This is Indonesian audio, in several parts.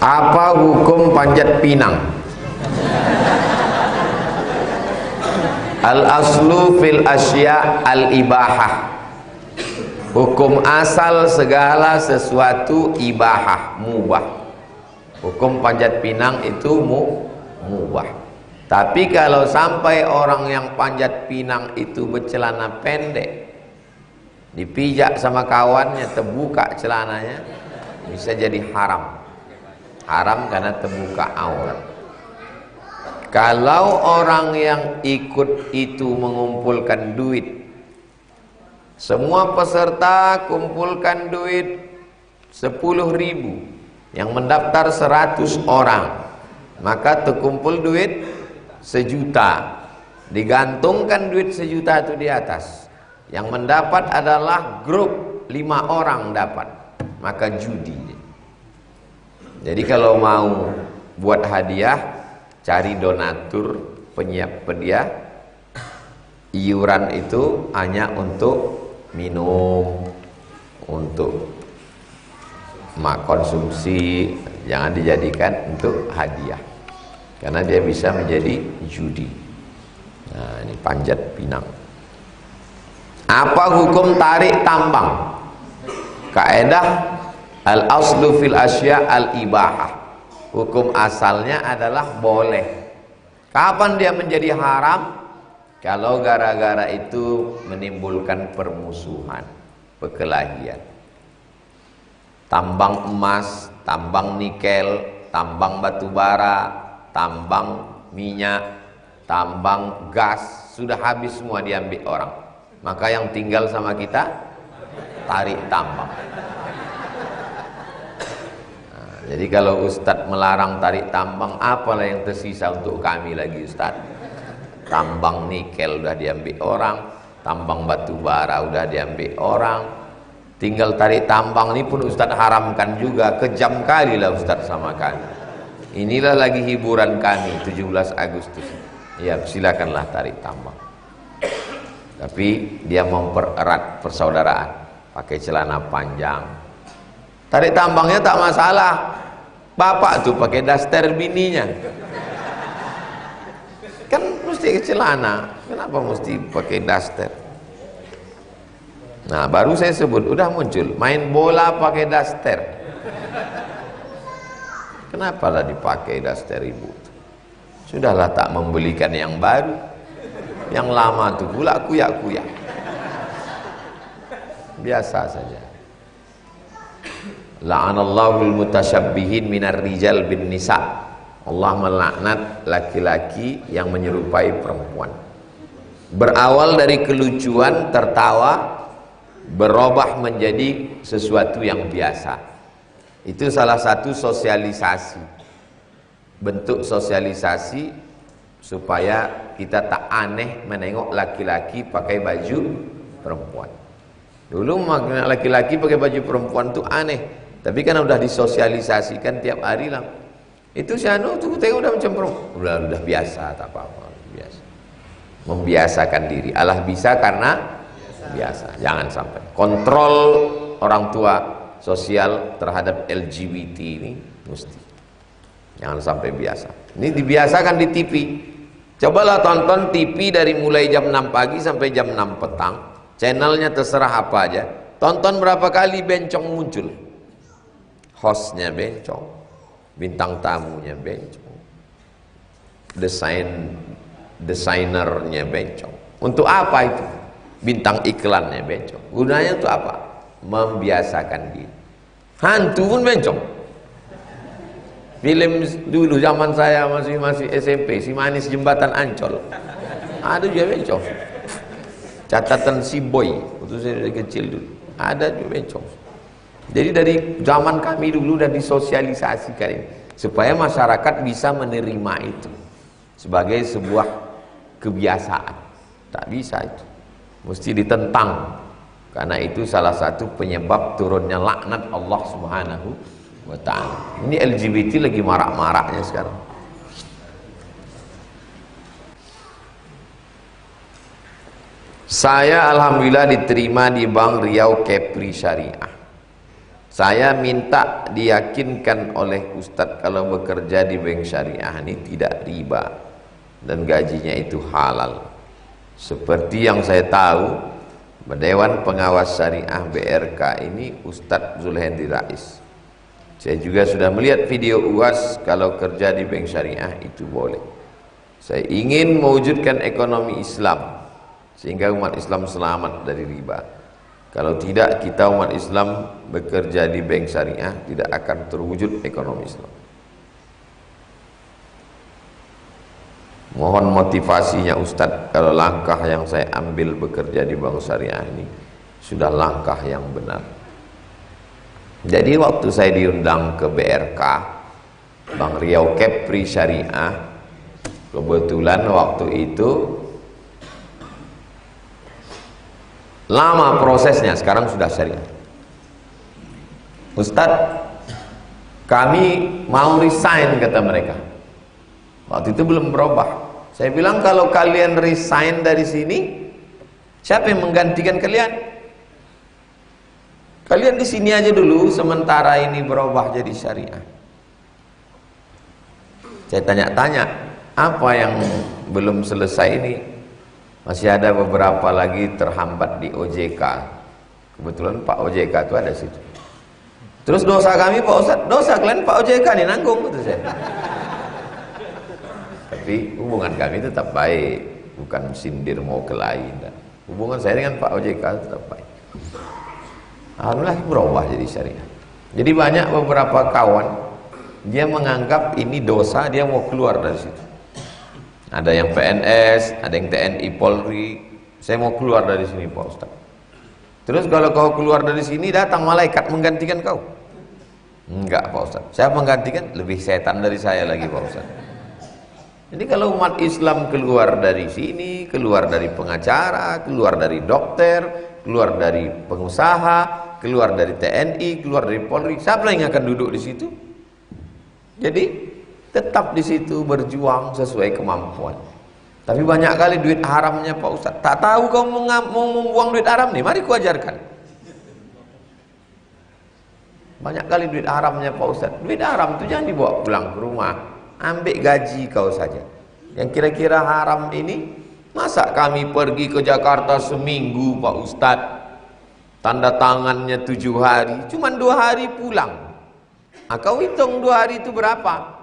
Apa hukum panjat pinang? Al aslu fil asya al ibahah. Hukum asal segala sesuatu ibahah, mubah. Hukum panjat pinang itu mubah. Tapi kalau sampai orang yang panjat pinang itu bercelana pendek, dipijak sama kawannya, terbuka celananya, bisa jadi haram. Haram karena terbuka aurat. Kalau orang yang ikut itu mengumpulkan duit, semua peserta kumpulkan duit 10.000, yang mendaftar 100 orang, maka terkumpul duit 1 juta, digantungkan duit 1 juta itu di atas. Yang mendapat adalah grup 5 orang dapat, maka judi. Jadi kalau mau buat hadiah, cari donatur, penyedia. Iuran itu hanya untuk minum, untuk konsumsi, jangan dijadikan untuk hadiah, karena dia bisa menjadi judi. Nah, ini panjat pinang. Apa hukum tarik tambang? Kaidah al-aslu fil asya al-ibahah. Hukum asalnya adalah boleh. Kapan dia menjadi haram? Kalau gara-gara itu menimbulkan permusuhan, perkelahian. Tambang emas, tambang nikel, tambang batu bara, tambang minyak, tambang gas, sudah habis semua diambil orang. Maka yang tinggal sama kita, tarik tambang. Jadi kalau Ustadz melarang tarik tambang, apalah yang tersisa untuk kami lagi Ustadz? Tambang nikel udah diambil orang, tambang batu bara udah diambil orang, tinggal tarik tambang ini pun Ustadz haramkan juga. Kejam kali lah Ustadz sama kami. Inilah lagi hiburan kami 17 Agustus. Ya silakanlah tarik tambang, tapi dia mempererat persaudaraan, pakai celana panjang. Tarik tambangnya tak masalah, bapak tuh pakai daster bininya, kan mesti celana, kenapa mesti pakai daster? Nah baru saya sebut, udah muncul main bola pakai daster. Kenapa lah dipakai daster ibu? Sudahlah tak membelikan yang baru, yang lama tuh pula kuyak-kuyak, biasa saja. La'anallahu al-mutasyabbihin minar rijal bin nisa. Allah melaknat laki-laki yang menyerupai perempuan. Berawal dari kelucuan, tertawa, berubah menjadi sesuatu yang biasa. Itu salah satu sosialisasi, bentuk sosialisasi supaya kita tak aneh menengok laki-laki pakai baju perempuan. Dulu laki-laki pakai baju perempuan itu aneh, tapi kan udah disosialisasikan tiap hari lah. Itu si anu tuh tengok udah macam perempuan, udah biasa, tak apa-apa, biasa. Membiasakan diri. Allah bisa karena biasa. Jangan sampai kontrol orang tua sosial terhadap LGBT ini mesti. Jangan sampai biasa. Ini dibiasakan di TV. Cobalah tonton TV dari mulai jam 6 pagi sampai jam 6 petang. Channelnya terserah apa aja. Tonton berapa kali bencong muncul. Hostnya bencong, bintang tamunya bencong, desainernya bencong. Untuk apa itu? Bintang iklannya bencong. Gunanya untuk apa? Membiasakan diri. Hantu pun bencong. Film dulu zaman saya masih SMP, Si Manis Jembatan Ancol, ada juga bencong. Catatan si boy, waktu saya dari kecil dulu, ada juga bencong. Jadi dari zaman kami dulu udah disosialisasikan ini, supaya masyarakat bisa menerima itu sebagai sebuah kebiasaan. Tak bisa itu, mesti ditentang, karena itu salah satu penyebab turunnya laknat Allah Subhanahu wa ta'ala. Ini LGBT lagi marak-maraknya sekarang. Saya alhamdulillah diterima di Bank Riau Kepri Syariah. Saya minta diyakinkan oleh Ustadz kalau bekerja di bank syariah ini tidak riba dan gajinya itu halal. Seperti yang saya tahu, Dewan Pengawas Syariah BRK ini Ustadz Zulhendri Rais. Saya juga sudah melihat video UAS kalau kerja di bank syariah itu boleh. Saya ingin mewujudkan ekonomi Islam sehingga umat Islam selamat dari riba. Kalau tidak, kita umat Islam bekerja di bank syariah tidak akan terwujud ekonomi Islam. Mohon motivasinya Ustadz, kalau langkah yang saya ambil bekerja di bank syariah ini sudah langkah yang benar. Jadi waktu saya diundang ke BRK, Bank Riau Kepri Syariah, kebetulan waktu itu lama prosesnya, sekarang sudah syariah. Ustadz, kami mau resign, kata mereka. Waktu itu belum berubah. Saya bilang, kalau kalian resign dari sini, siapa yang menggantikan kalian? Kalian di sini aja dulu sementara ini berubah jadi syariah. Saya tanya-tanya, apa yang belum selesai ini? Masih ada beberapa lagi terhambat di OJK. Kebetulan Pak OJK itu ada situ. Terus dosa kami Pak Ustadz, dosa kalian Pak OJK nih nanggung, kata saya. Tapi hubungan kami tetap baik, bukan sindir mau kelahi. Hubungan saya dengan Pak OJK tetap baik. Alhamdulillah berubah jadi syariah. Jadi banyak beberapa kawan, dia menganggap ini dosa, dia mau keluar dari situ. Ada yang PNS, ada yang TNI Polri. Saya mau keluar dari sini Pak Ustaz. Terus kalau kau keluar dari sini, datang malaikat menggantikan kau? Enggak Pak Ustaz. Saya menggantikan, lebih setan dari saya lagi Pak Ustaz. Jadi kalau umat Islam keluar dari sini, keluar dari pengacara, keluar dari dokter, keluar dari pengusaha, keluar dari TNI, keluar dari Polri, siapa yang akan duduk di situ? Jadi tetap di situ berjuang sesuai kemampuan. Tapi banyak kali duit haramnya Pak Ustaz. Tak tahu kau mau membuang duit haram nih, mari ku ajarkan. Banyak kali duit haramnya Pak Ustaz. Duit haram itu jangan dibawa pulang ke rumah. Ambil gaji kau saja. Yang kira-kira haram ini, masa kami pergi ke Jakarta seminggu Pak Ustaz, tanda tangannya 7 hari, cuman 2 hari pulang. Kau hitung 2 hari itu berapa?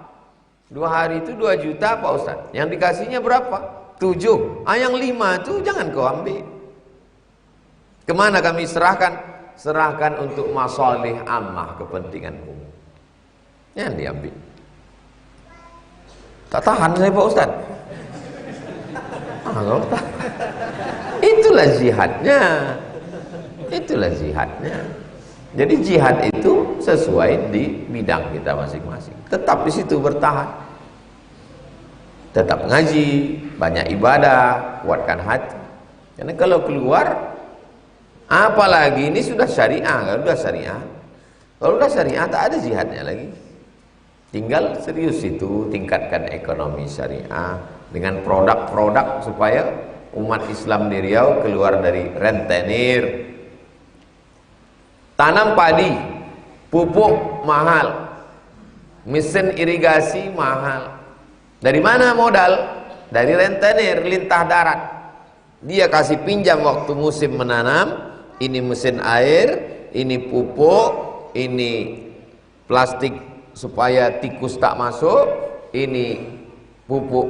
2 hari itu 2 juta Pak Ustaz. Yang dikasihnya berapa? 7. Yang 5 itu jangan kau ambil. Kemana kami serahkan? Serahkan untuk masalih ammah, kepentingan umum. Jangan diambil. Tak tahan saya Pak Ustaz. Itulah jihadnya. Itulah jihadnya. Jadi jihad itu sesuai di bidang kita masing-masing. Tetap di situ bertahan. Tetap ngaji, banyak ibadah, kuatkan hati. Karena kalau keluar, apalagi ini sudah syariah, kalau sudah syariah, kalau sudah syariah tak ada jihadnya lagi. Tinggal serius itu, tingkatkan ekonomi syariah dengan produk-produk supaya umat Islam di Riau keluar dari rentenir. Tanam padi, pupuk mahal, mesin irigasi mahal. Dari mana modal? Dari rentenir, lintah darat. Dia kasih pinjam waktu musim menanam. Ini mesin air, ini pupuk, ini plastik supaya tikus tak masuk, ini pupuk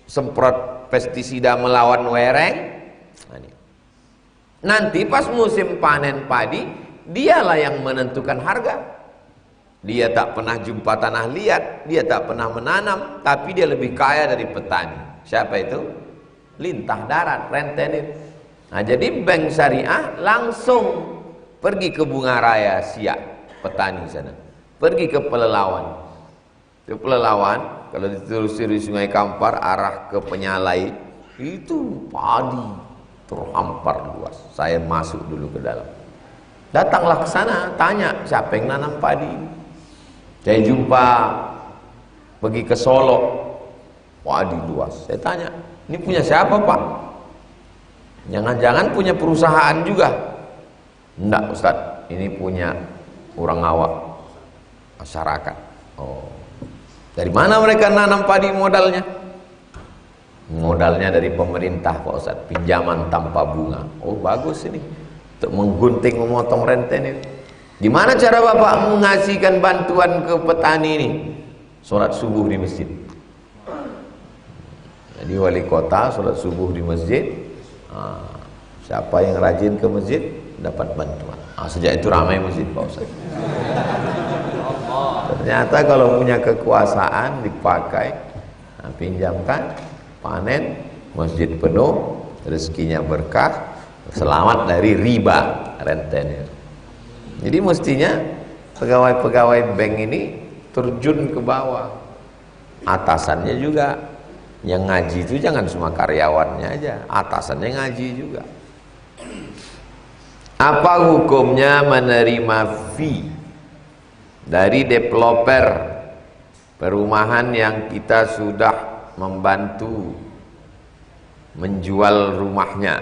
semprot pestisida melawan wereng. Nanti pas musim panen padi, dialah yang menentukan harga. Dia tak pernah jumpa tanah liat, dia tak pernah menanam, tapi dia lebih kaya dari petani. Siapa itu? Lintah darat, rentenir. Nah, jadi bank syariah langsung pergi ke Bunga Raya Siak, petani sana. Pergi ke Pelelawan. Ke Pelelawan, kalau ditelusuri Sungai Kampar arah ke Penyalai, itu padi terhampar luas. Saya masuk dulu ke dalam. Datanglah ke sana, tanya siapa yang nanam padi. Saya jumpa pergi ke Solo, padi luas. Saya tanya, ini punya siapa Pak? Jangan-jangan punya perusahaan juga? Enggak Ustaz, ini punya orang awak masyarakat. Oh, dari mana mereka nanam padi modalnya? Modalnya dari pemerintah Pak Ustadz, pinjaman tanpa bunga. Oh bagus ini, untuk menggunting, memotong renten ini. Gimana cara Bapak mengasihkan bantuan ke petani ini? Sholat subuh di masjid. Jadi wali kota sholat subuh di masjid. Siapa yang rajin ke masjid dapat bantuan. Sejak itu ramai masjid Pak Ustaz. Ternyata kalau punya kekuasaan dipakai, pinjamkan, panen, masjid penuh, rezekinya berkah, selamat dari riba rentenir. Jadi mestinya pegawai-pegawai bank ini terjun ke bawah. Atasannya juga. Yang ngaji itu jangan cuma karyawannya aja, atasannya ngaji juga. Apa hukumnya menerima fee dari developer perumahan yang kita sudah membantu menjual rumahnya?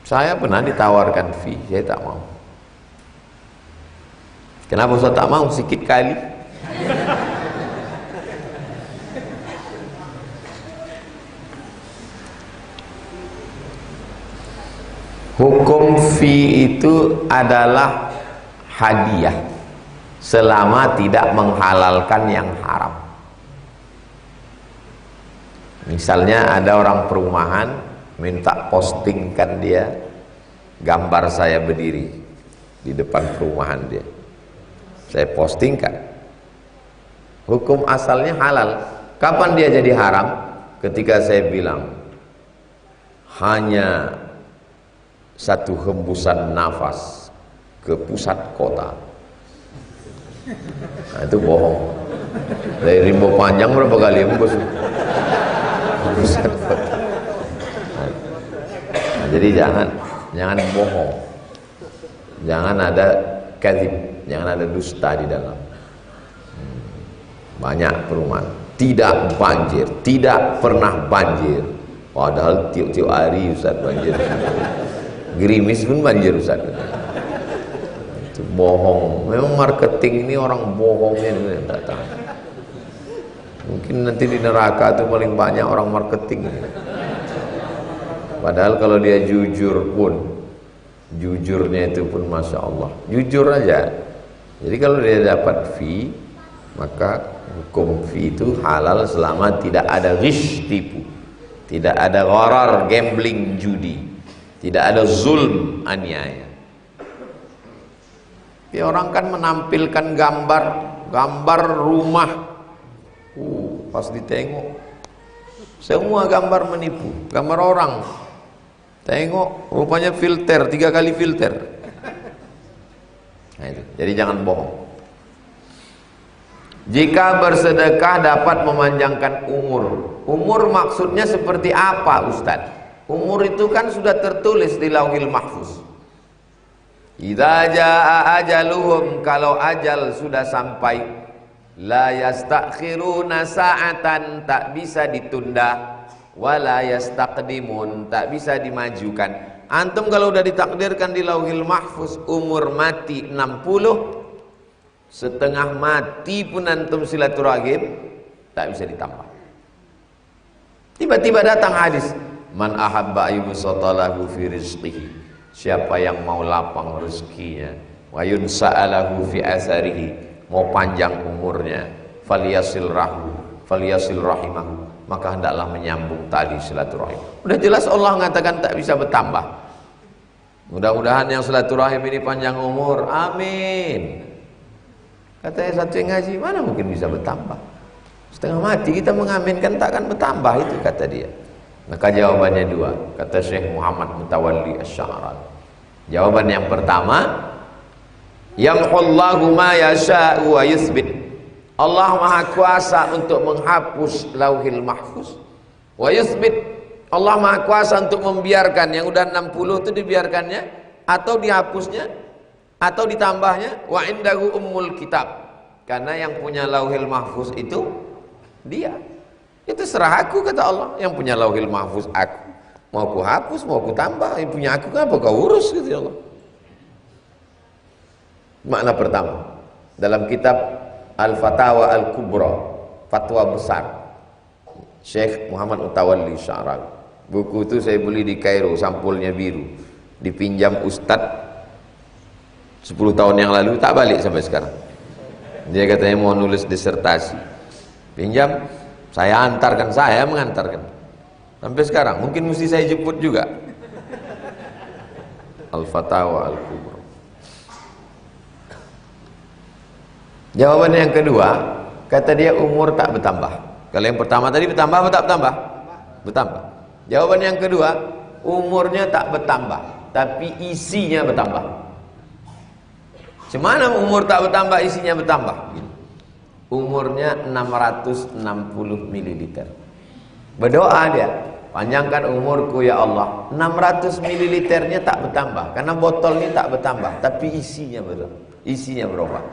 Saya pernah ditawarkan fee, saya tak mau. Kenapa saya tak mau? Sikit kali. Hukum fee itu adalah hadiah selama tidak menghalalkan yang haram. Misalnya ada orang perumahan minta postingkan dia gambar saya berdiri di depan perumahan dia, saya postingkan. Hukum asalnya halal. Kapan dia jadi haram? Ketika saya bilang hanya satu hembusan nafas ke pusat kota. Nah, itu bohong. Dari Rimbo Panjang berapa kali hembus? Pusat kota. Nah, jadi jangan bohong. Jangan ada kadzib, jangan ada dusta di dalam. Banyak perumahan tidak banjir, tidak pernah banjir. Padahal tiap-tiap hari Ustaz banjir. Gerimis pun banjir Ustaz. Itu bohong. Memang marketing ini orang bohongnya tidak tahu. Mungkin nanti di neraka itu paling banyak orang marketing. Padahal kalau dia jujur pun, jujurnya itu pun masya Allah, jujur aja. Jadi kalau dia dapat fee, maka hukum fee itu halal selama tidak ada ghish, tipu, tidak ada gharar, gambling, judi, tidak ada zulm, aniaya. Ya, orang kan menampilkan gambar rumah, pas ditengok semua gambar menipu, gambar orang. Tengok rupanya filter, 3 kali filter. Nah, itu. Jadi jangan bohong. Jika bersedekah dapat memanjangkan umur. Umur maksudnya seperti apa Ustaz? Umur itu kan sudah tertulis di Lauhil Mahfuz. Idza jaa ajaluhum, kalau ajal sudah sampai, la yastakhiruna sa'atan, tak bisa ditunda, wala yastaqdimun, tak bisa dimajukan. Antum kalau udah ditakdirkan di Lauhil Mahfuz umur mati 60, setengah mati pun antum silaturahim tak bisa ditambah. Tiba-tiba datang hadis, man ahabba ayyubsatalahu fi rizqihi, siapa yang mau lapang rezekinya, wa yunsa'alahu fi asarihi, mau panjang umurnya, falyasil rahimahu, maka hendaklah menyambung tali silaturahim. Udah jelas Allah mengatakan tak bisa bertambah. Mudah-mudahan yang silaturahim ini panjang umur, amin. Katanya satu yang ngaji, mana mungkin bisa bertambah? Setengah mati kita mengaminkan takkan bertambah, itu kata dia. Maka jawabannya 2, kata Syekh Muhammad Mutawalli Asy-Sya'rani. Jawaban yang pertama, yamhullahu ma yasha'u wa yutsbit. Allah Maha Kuasa untuk menghapus Lauhil Mahfuz. Wa yutsbit, Allah Maha Kuasa untuk membiarkan yang udah 60 itu dibiarkannya atau dihapusnya atau ditambahnya. Wa indahu ummul kitab, karena yang punya Lauhil Mahfuz itu dia. Itu serah aku, kata Allah. Yang punya Lauhil Mahfuz aku. Mau ku hapus, mau ku tambah, yang punya aku kenapa kau urus, gitu Allah. Makna pertama dalam kitab Al-Fatawa Al-Kubra, fatwa besar Syekh Muhammad Mutawalli Sya'rawi. Buku itu saya beli di Kairo, sampulnya biru, dipinjam Ustadz 10 tahun yang lalu, tak balik sampai sekarang. Dia katanya mau nulis disertasi, pinjam, saya antarkan, saya mengantarkan sampai sekarang. Mungkin mesti saya jemput juga. Al-Fatawa Al-Kubra. Jawaban yang kedua, kata dia umur tak bertambah. Kalau yang pertama tadi bertambah atau tak bertambah? Bertambah. Jawaban yang kedua, umurnya tak bertambah, tapi isinya bertambah. Cemana umur tak bertambah, isinya bertambah? Umurnya 660 ml. Berdoa dia, panjangkan umurku ya Allah. 600 ml-nya tak bertambah, karena botol ini tak bertambah, tapi isinya berubah.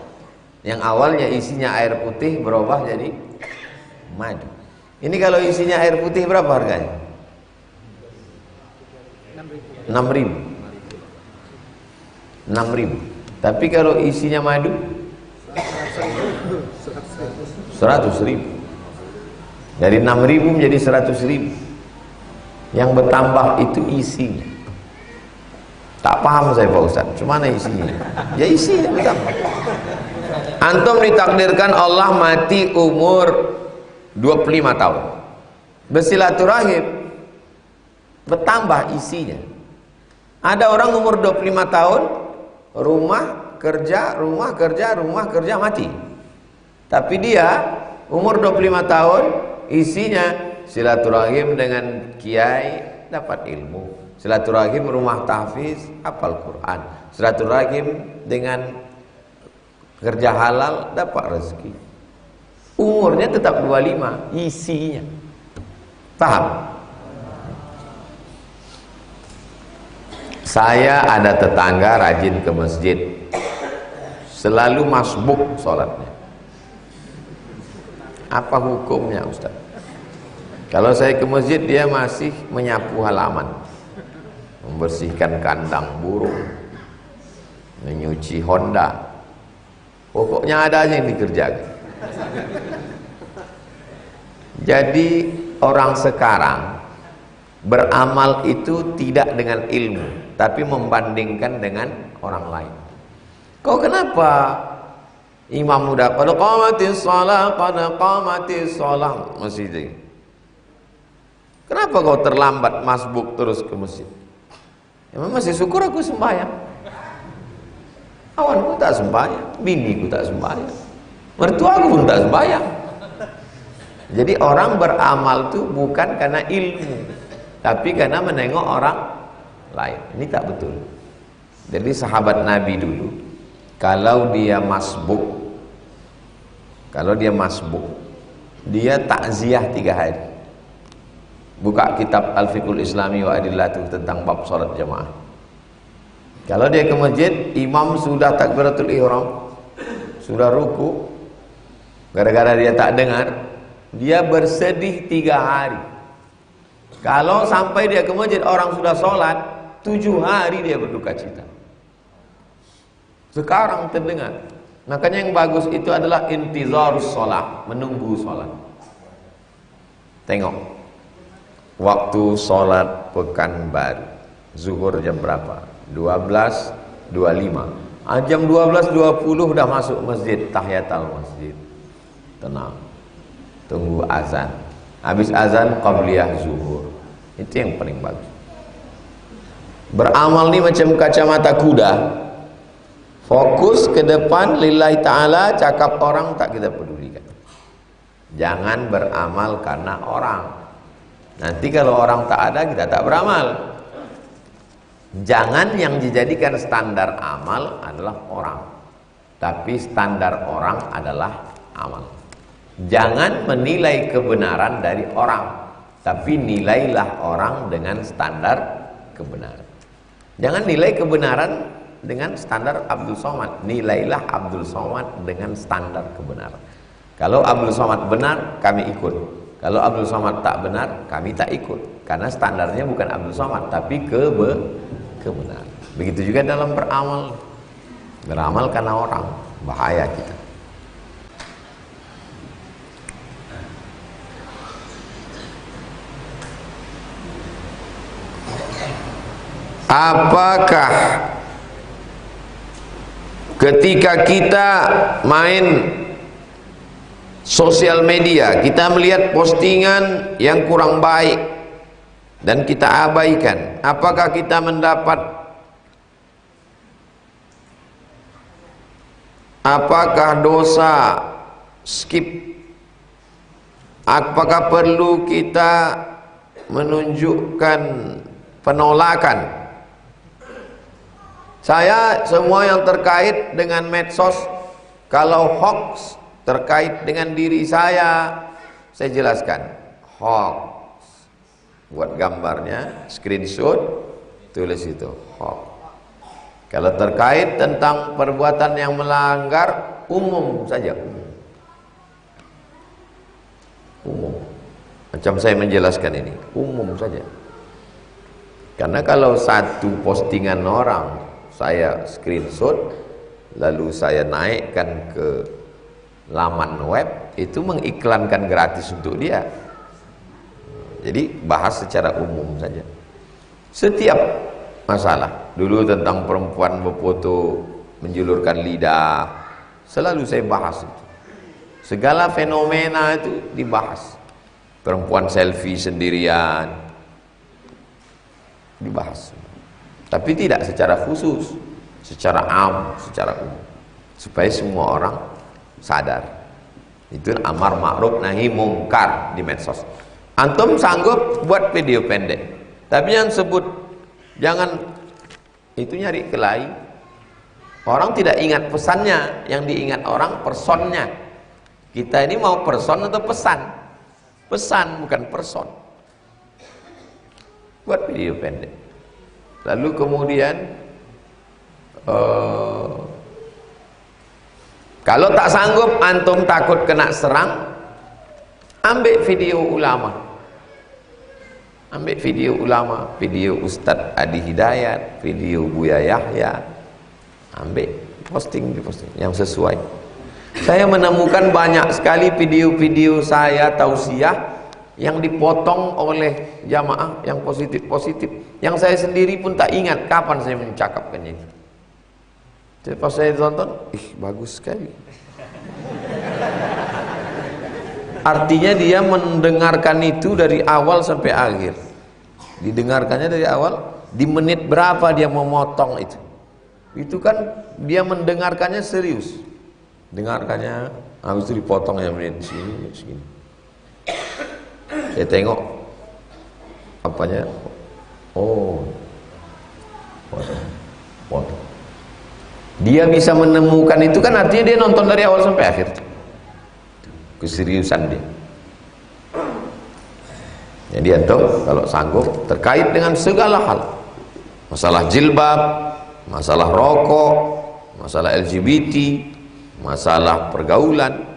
Yang awalnya isinya air putih berubah jadi madu. Ini kalau isinya air putih berapa harganya? 6.000. 6.000. Tapi kalau isinya madu 100.000. Dari 6.000 menjadi 100.000. Yang bertambah itu isinya. Tak paham saya Pak Ustaz, cuma isinya? Ya isinya bertambah. Antum ditakdirkan Allah mati umur 25 tahun. Bersilaturahim, bertambah isinya. Ada orang umur 25 tahun, rumah kerja mati. Tapi dia umur 25 tahun, isinya silaturahim dengan kiai, dapat ilmu. Silaturahim rumah tahfiz, hafal Quran. Silaturahim dengan kerja halal, dapat rezeki. Umurnya tetap 25, isinya. Paham? Saya ada tetangga rajin ke masjid, selalu masbuk sholatnya. Apa hukumnya Ustaz? Kalau saya ke masjid, dia masih menyapu halaman, membersihkan kandang burung, menyuci Honda. Pokoknya ada aja yang dikerjakan. Jadi orang sekarang beramal itu tidak dengan ilmu, tapi membandingkan dengan orang lain. Kau kenapa imam muda qad qamatis shalah masjid? Kenapa kau terlambat masbuk terus ke masjid? Emang masih syukur aku sembahyang. Awanku tak sembahyang, biniku tak sembahyang, mertuaku pun tak sembahyang. Jadi orang beramal itu bukan karena ilmu, tapi karena menengok orang lain. Ini tak betul. Jadi sahabat Nabi dulu, kalau dia masbuk, dia takziah 3 hari. Buka kitab Al-Fiqhul Islami wa Adillatuh tentang bab salat jamaah. Kalau dia ke masjid, imam sudah takbiratul ihram, sudah ruku, gara-gara dia tak dengar, dia bersedih 3 hari. Kalau sampai dia ke masjid, orang sudah sholat, 7 hari dia berduka cita. Sekarang terdengar. Makanya yang bagus itu adalah intizarus sholat, menunggu sholat. Tengok waktu sholat Pekanbaru, zuhur jam berapa? 12.25. Jam 12.20 udah masuk masjid, tahiyatul masjid. Tenang, tunggu azan. Habis azan qabliyah zuhur. Itu yang paling bagus. Beramal ni macam kacamata kuda, fokus ke depan lillahi ta'ala, cakap orang tak kita pedulikan. Jangan beramal karena orang. Nanti kalau orang tak ada, kita tak beramal. Jangan yang dijadikan standar amal adalah orang, tapi standar orang adalah amal. Jangan menilai kebenaran dari orang, tapi nilailah orang dengan standar kebenaran. Jangan nilai kebenaran dengan standar Abdul Somad, nilailah Abdul Somad dengan standar kebenaran. Kalau Abdul Somad benar, kami ikut. Kalau Abdul Somad tak benar, kami tak ikut. Karena standarnya bukan Abdul Somad, tapi kebenaran. Begitu juga dalam beramal. Beramal karena orang, bahaya kita. Apakah ketika kita main sosial media, kita melihat postingan yang kurang baik dan kita abaikan, apakah kita mendapat, apakah dosa skip? Apakah perlu kita menunjukkan penolakan? Saya semua yang terkait dengan medsos, kalau hoax terkait dengan diri saya jelaskan. Hoax, buat gambarnya, screenshot, tulis itu hoax. Kalau terkait tentang perbuatan yang melanggar, umum saja, umum. Macam saya menjelaskan ini, umum saja. Karena kalau satu postingan orang saya screenshot lalu saya naikkan ke laman web, itu mengiklankan gratis untuk dia. Jadi bahas secara umum saja. Setiap masalah, dulu tentang perempuan berfoto menjulurkan lidah, selalu saya bahas itu. Segala fenomena itu dibahas. Perempuan selfie sendirian dibahas. Tapi tidak secara khusus, secara am, secara umum, supaya semua orang sadar. Itu amar ma'ruf nahi mungkar di medsos. Antum sanggup buat video pendek, tapi yang sebut, jangan itu nyari kelahi. Orang tidak ingat pesannya, yang diingat orang personnya. Kita ini mau person atau pesan? Pesan, bukan person. Buat video pendek. Lalu kemudian kalau tak sanggup, antum takut kena serang, ambil video ulama, ambil video ulama, video Ustadz Adi Hidayat, video Buya Yahya, ambil posting di posting yang sesuai. Saya menemukan banyak sekali video-video saya tausiah yang dipotong oleh jamaah yang positif-positif, yang saya sendiri pun tak ingat kapan saya mencakapkannya. Jadi pas saya tonton, bagus sekali. Artinya dia mendengarkan itu dari awal sampai akhir. Didengarkannya dari awal, di menit berapa dia memotong itu. Itu kan dia mendengarkannya serius. Dengarkannya, habis itu dipotong ya menit segini. Saya tengok apanya, foto. Dia bisa menemukan itu kan artinya dia nonton dari awal sampai akhir. Keseriusan dia. Jadi antum kalau sanggup terkait dengan segala hal, masalah jilbab, masalah rokok, masalah LGBT, masalah pergaulan,